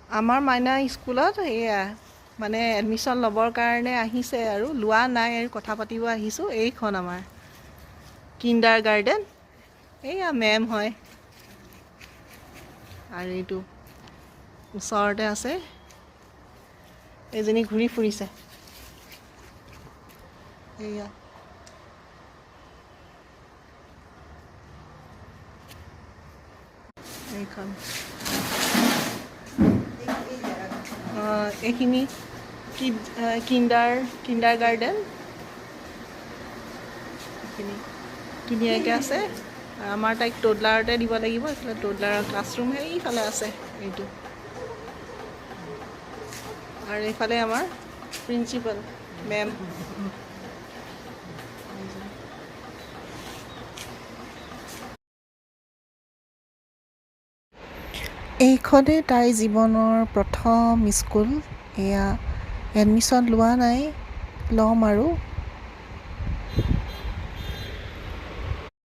আমাৰ মাইনা স্কুলত এয়া মানে এডমিশ্যন ল'বৰ কাৰণে আহিছে আৰু লোৱা নাই আৰু কথা পাতিব আহিছোঁ। এইখন আমাৰ কিণ্ডাৰ গাৰ্ডেন, এইয়া মেম হয় আৰু এইটো ওচৰতে আছে, এইজনী ঘূৰি ফুৰিছে এইয়া। এইখন এইখিনি কিণ্ডাৰ গাৰ্ডেন, এইখিনি ধুনীয়াকৈ আছে। আমাৰ তাইক টডলাৰতে দিব লাগিব। এইফালে টডলাৰৰ ক্লাছৰুম সেইফালে আছে এইটো, আৰু এইফালে আমাৰ প্ৰিন্সিপাল মেম। এইখনেই তাইৰ জীৱনৰ প্ৰথম স্কুল। এয়া এডমিশ্যন লোৱা নাই, ল'ম আৰু